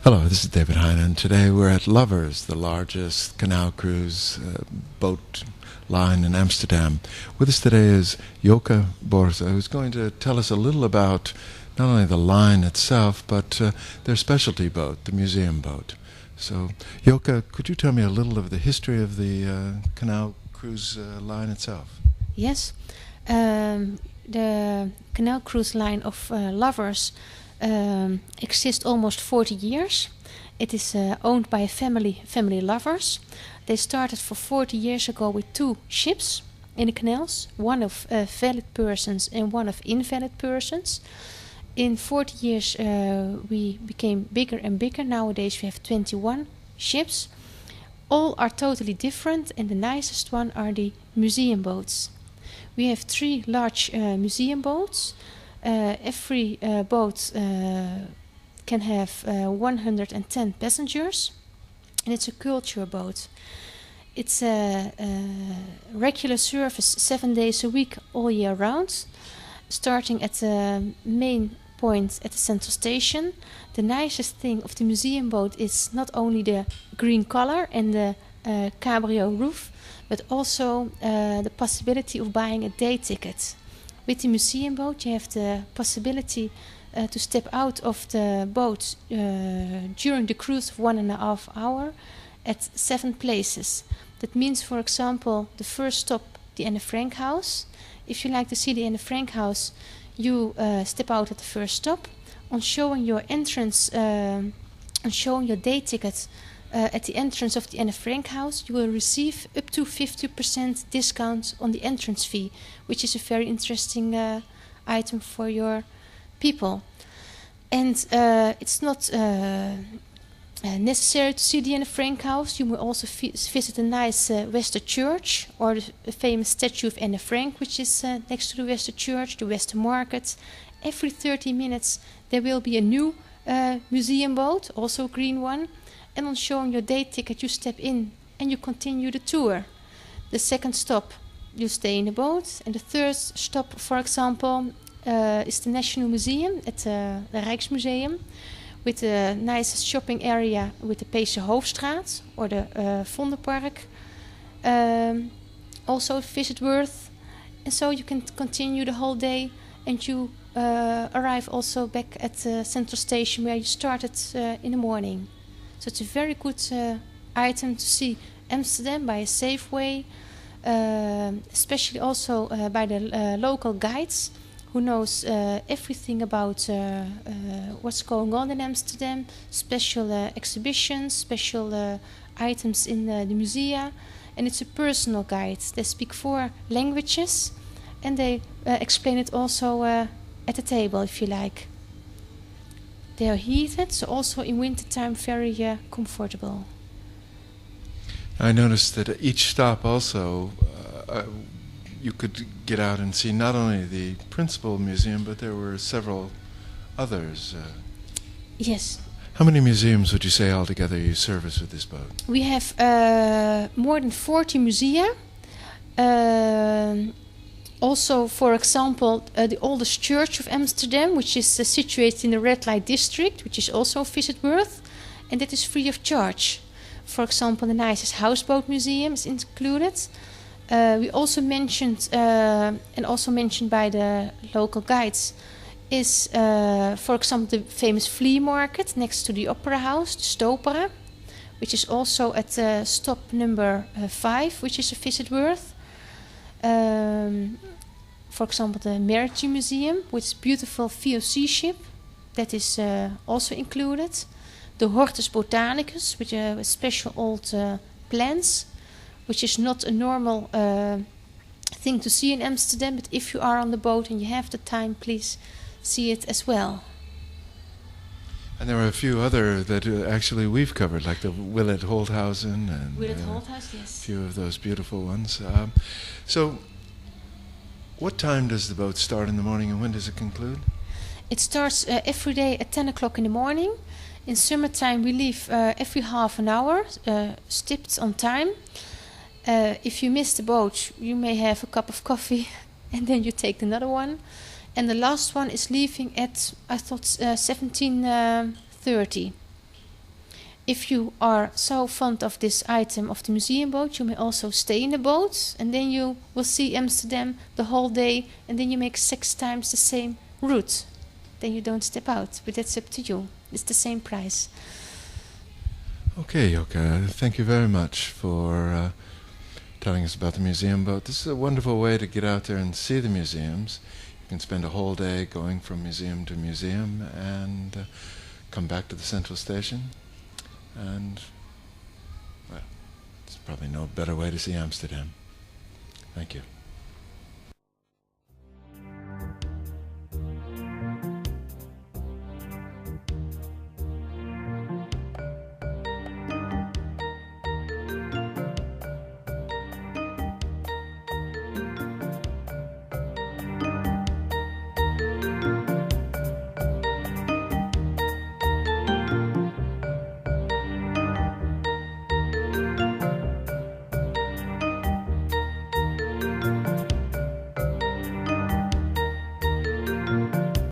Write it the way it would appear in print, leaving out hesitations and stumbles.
Hello, this is David Heine, and today we're at Lovers, the largest canal cruise boat line in Amsterdam. With us today is Joke Boerse, who's going to tell us a little about not only the line itself, but their specialty boat, the museum boat. So, Joke, could you tell me a little of the history of the canal cruise line itself? Yes, the canal cruise line of Lovers exists almost 40 years. It is owned by a family Lovers. They started for 40 years ago with 2 ships in the canals, one of valid persons and one of invalid persons. In 40 years we became bigger and bigger. Nowadays we have 21 ships. All are totally different, and the nicest one are the museum boats. We have 3 large museum boats. Every boat can have 110 passengers, and it's a culture boat. It's a regular service 7 days a week all year round, starting at the main point at the central station. The nicest thing of the museum boat is not only the green color and the cabrio roof, but also the possibility of buying a day ticket. With the museum boat you have the possibility to step out of the boat during the cruise of 1.5 hours at 7 places. That means, for example, the first stop, the Anne Frank house. If you like to see the Anne Frank house, you step out at the first stop. On showing your entrance, on showing your day ticket at the entrance of the Anne Frank house, you will receive up to 50% discount on the entrance fee, which is a very interesting item for your people. And it's not necessary to see the Anne Frank house. You will also visit a nice Wester Church, or the famous statue of Anne Frank, which is next to the Wester Church, the Wester Market. Every 30 minutes there will be a new museum boat, also a green one. And on showing your day ticket you step in and you continue the tour. The second stop you stay in the boat, and the third stop, for example, is the National Museum at the Rijksmuseum, with the nice shopping area with the Peese Hoofdstraat or the Vondelpark. Also visit worth, and so you can continue the whole day, and you arrive also back at the central station where you started in the morning. So it's a very good item to see Amsterdam by a safe way, especially also by the local guides who knows everything about what's going on in Amsterdam, special exhibitions, special items in the musea. And it's a personal guide. They speak 4 languages, and they explain it also at the table, if you like. They are heated, so also in wintertime very comfortable. I noticed that at each stop also you could get out and see not only the principal museum, but there were several others. Yes. How many museums would you say altogether you service with this boat? We have more than 40 musea. Also, for example, the oldest church of Amsterdam, which is situated in the red light district, which is also visit worth, and that is free of charge. For example, the nicest houseboat museum is included. We also mentioned, and also mentioned by the local guides, is, for example, the famous flea market next to the opera house, the Stopera, which is also at stop number 5, which is a visit worth. For example, the Maritime Museum, with its beautiful VOC ship, that is also included. The Hortus Botanicus, with special old plants, which is not a normal thing to see in Amsterdam, but if you are on the boat and you have the time, please see it as well. And there are a few other that actually we've covered, like the Willet Holthausen and yes. a few of those beautiful ones. So, what time does the boat start in the morning, and when does it conclude? It starts every day at 10 o'clock in the morning. In summertime we leave every half an hour, stipped on time. If you miss the boat, you may have a cup of coffee and then you take another one. And the last one is leaving at, I thought, 17:30. if you are so fond of this item of the museum boat, you may also stay in the boat, and then you will see Amsterdam the whole day, and then you make 6 times the same route. Then you don't step out, but that's up to you. It's the same price. Okay, Joke, thank you very much for telling us about the museum boat. This is a wonderful way to get out there and see the museums. You can spend a whole day going from museum to museum and come back to the central station. And, well, there's probably no better way to see Amsterdam. Thank you.